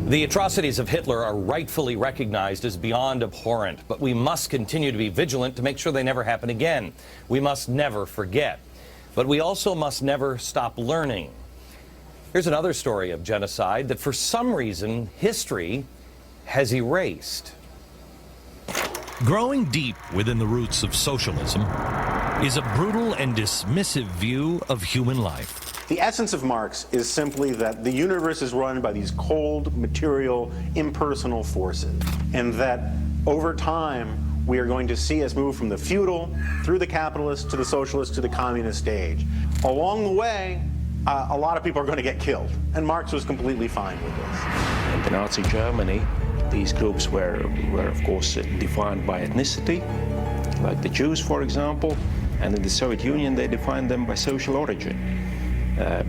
The atrocities of Hitler are rightfully recognized as beyond abhorrent, but we must continue to be vigilant to make sure they never happen again. We must never forget. But we also must never stop learning. Here's another story of genocide that for some reason history has erased. Growing deep within the roots of socialism is a brutal and dismissive view of human life. The essence of Marx is simply that the universe is run by these cold, material, impersonal forces, and that over time we are going to see us move from the feudal through the capitalist to the socialist to the communist stage. Along the way, a lot of people are going to get killed, and Marx was completely fine with this. In the Nazi Germany, these groups were of course defined by ethnicity, like the Jews, for example, and in the Soviet Union they defined them by social origin.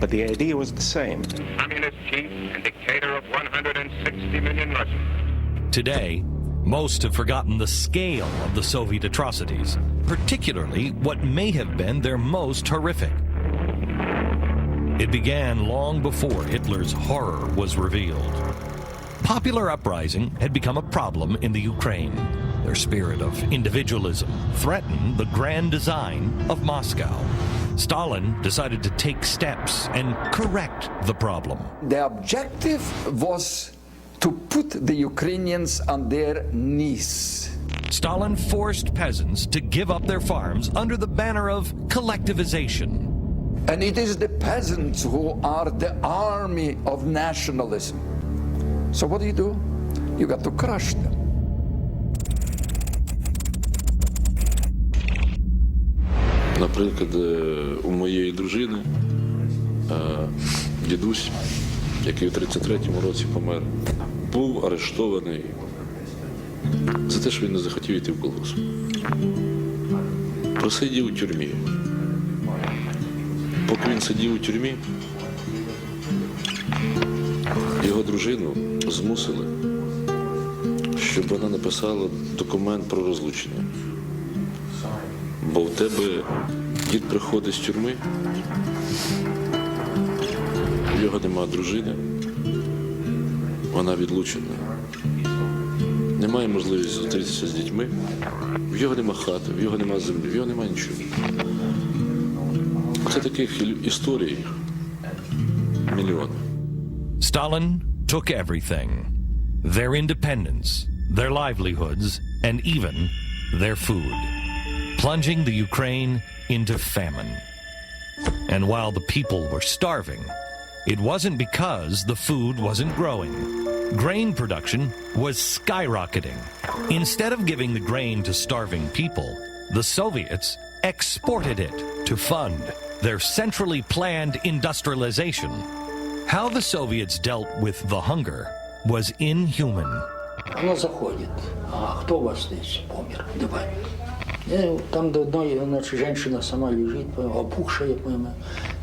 But the idea was the same. Communist chief and dictator of 160 million Russians. Today, most have forgotten the scale of the Soviet atrocities, particularly what may have been their most horrific. It began long before Hitler's horror was revealed. Popular uprising had become a problem in the Ukraine. Their spirit of individualism threatened the grand design of Moscow. Stalin decided to take steps and correct the problem. The objective was to put the Ukrainians on their knees. Stalin forced peasants to give up their farms under the banner of collectivization. And it is the peasants who are the army of nationalism. So what do? You got to crush them. Наприклад, у моєї дружини дідусь, який у 33-му році помер, був арештований за те, що він не захотів йти в колгосп. Просидів у тюрмі. Поки він сидів у тюрмі, його дружину змусили, щоб вона написала документ про розлучення. Бо в тебе дід приходить з тюрми, в його нема дружини, вона відлучена. Немає можливості зустрітися з дітьми, в його нема хати, в його нема землі, в його нема нічого. Це таких історій мільйони. Stalin took everything. Their independence, their livelihoods, and even their food, plunging the Ukraine into famine. And while the people were starving, it wasn't because the food wasn't growing. Grain production was skyrocketing. Instead of giving the grain to starving people, the Soviets exported it to fund their centrally planned industrialization. How the Soviets dealt with the hunger was inhuman. Она заходит. А кто у вас здесь помер? Давай. Там до одной, значит, женщина сама лежит, опухшая, понимаю.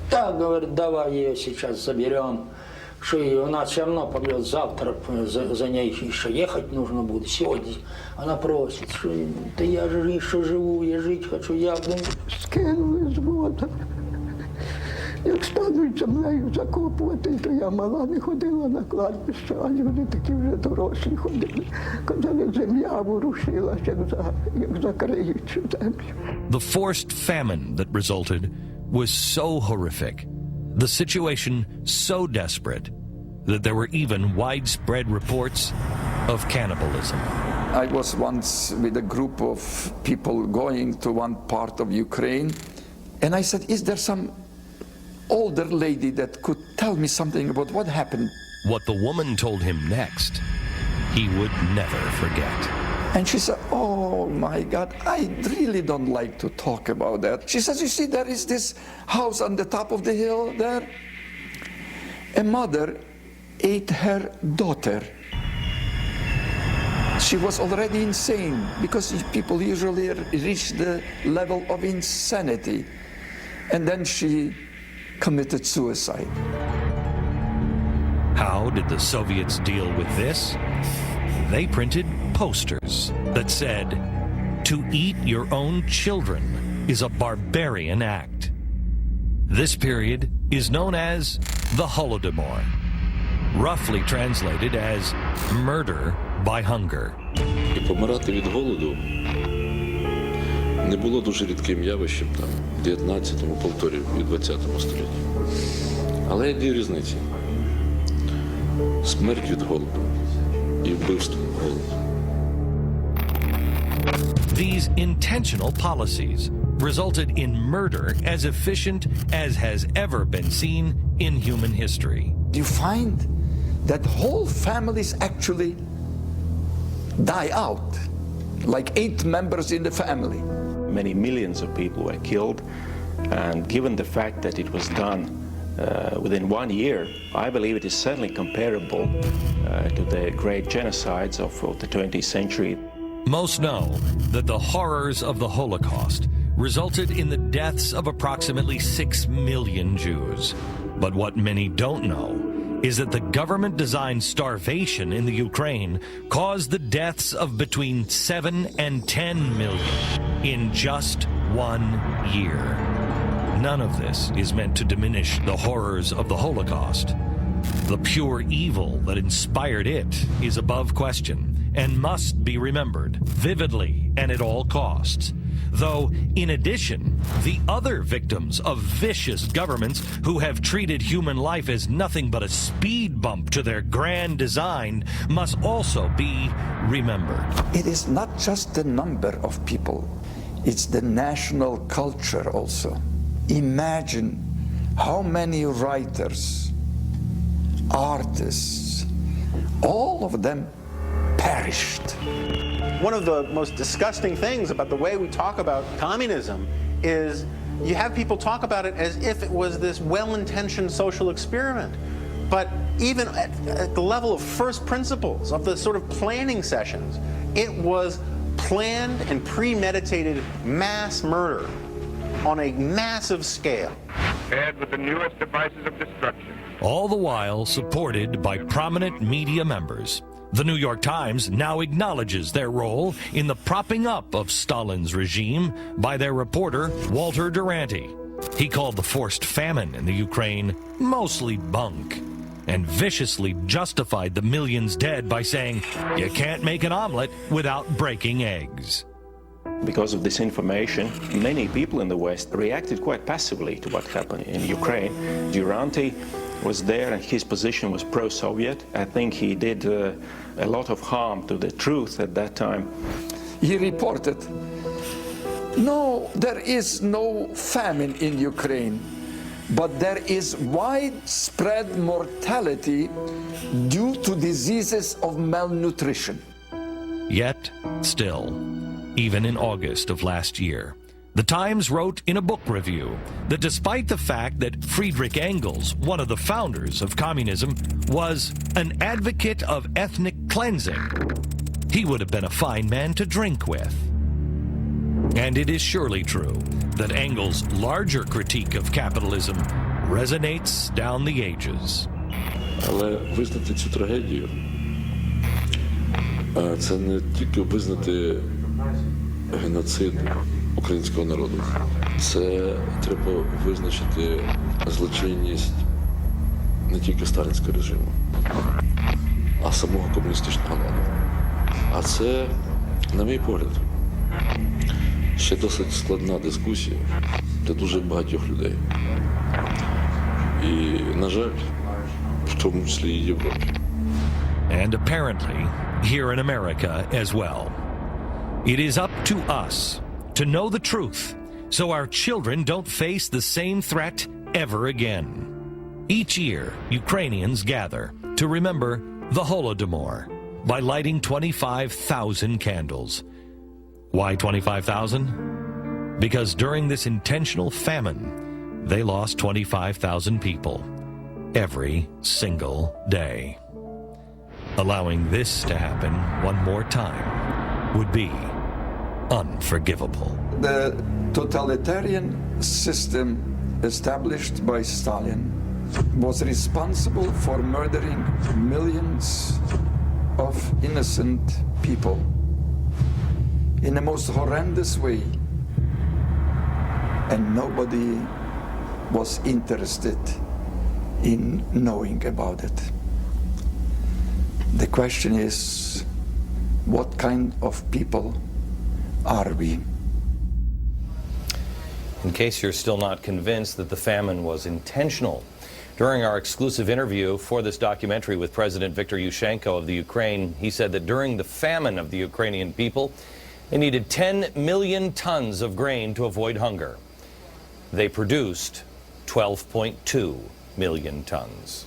Так, говорит, давай ее сейчас заберем, что она все равно помрет завтра, за ней еще ехать нужно будет сегодня. Она просит, что да я же еще живу, я жить хочу, я... Скинули з вода. Як стануть землею закопувати, то я мала не ходила на кладбище, а люди такі вже дорослі ходили. Казали, земля ворушилася, як закриють цю землю. The forced famine that resulted was so horrific, the situation so desperate, that there were even widespread reports of cannibalism. I was once with a group of people going to one part of Ukraine, and I said, is there some older lady that could tell me something about what happened? What the woman told him next, he would never forget. And she said, oh my God, I really don't like to talk about that. She says, you see, there is this house on the top of the hill there. A mother ate her daughter. She was already insane, because people usually reach the level of insanity. And then she committed suicide. How did the Soviets deal with this? They printed posters that said, "To eat your own children is a barbarian act." This period is known as the Holodomor. roughly translated as murder by hunger. І помирати від голоду не було дуже рідким явищем там, в 19-му, повторюю, і 20-му столітті. Але є дві різниці. Смерть від голоду і вбивство голоду. These intentional policies resulted in murder as efficient as has ever been seen in human history. You find that whole families actually die out, like 8 members in the family. Many millions of people were killed, and given the fact that it was done within 1 year, I believe it is certainly comparable to the great genocides of the 20th century. Most know that the horrors of the Holocaust resulted in the deaths of approximately 6 million Jews. But what many don't know is that the government-designed starvation in the Ukraine caused the deaths of between 7 and 10 million in just 1 year. None of this is meant to diminish the horrors of the Holocaust. The pure evil that inspired it is above question and must be remembered vividly and at all costs. Though, in addition, the other victims of vicious governments who have treated human life as nothing but a speed bump to their grand design must also be remembered. It is not just the number of people, it's the national culture also. Imagine how many writers, artists, all of them perished. One of the most disgusting things about the way we talk about communism is you have people talk about it as if it was this well-intentioned social experiment. But even at the level of first principles, of the sort of planning sessions, it was planned and premeditated mass murder on a massive scale. Paired with the newest devices of destruction. All the while supported by prominent media members. The New York Times now acknowledges their role in the propping up of Stalin's regime by their reporter, Walter Duranty. He called the forced famine in the Ukraine mostly bunk and viciously justified the millions dead by saying, you can't make an omelet without breaking eggs. Because of this information, many people in the West reacted quite passively to what happened in Ukraine. Duranty was there and his position was pro-Soviet. I think he did a lot of harm to the truth at that time. He reported, no, there is no famine in Ukraine, but there is widespread mortality due to diseases of malnutrition. Yet, still, even in August of last year, The Times wrote in a book review that despite the fact that Friedrich Engels, one of the founders of communism, was an advocate of ethnic cleansing, he would have been a fine man to drink with. And it is surely true that Engels' larger critique of capitalism resonates down the ages. Але визнати цю трагедію – це не тільки визнати геноцид українського народу. Це треба визначити злочинність не тільки сталінського режиму, а самого комуністичного ладу. А це, на мій погляд, ще досить складна дискусія для дуже багатьох людей. І, на жаль, в тому числі і Європі. And apparently, here in America as well. It is up to us to know the truth so our children don't face the same threat ever again. Each year, Ukrainians gather to remember the Holodomor by lighting 25,000 candles. Why 25,000? Because during this intentional famine, they lost 25,000 people every single day. Allowing this to happen one more time would be unforgivable. The totalitarian system established by Stalin was responsible for murdering millions of innocent people in the most horrendous way, and nobody was interested in knowing about it. The question is, what kind of people are we? In case you're still not convinced that the famine was intentional, during our exclusive interview for this documentary with President Viktor Yushchenko of the Ukraine, he said that during the famine of the Ukrainian people, they needed 10 million tons of grain to avoid hunger. They produced 12.2 million tons.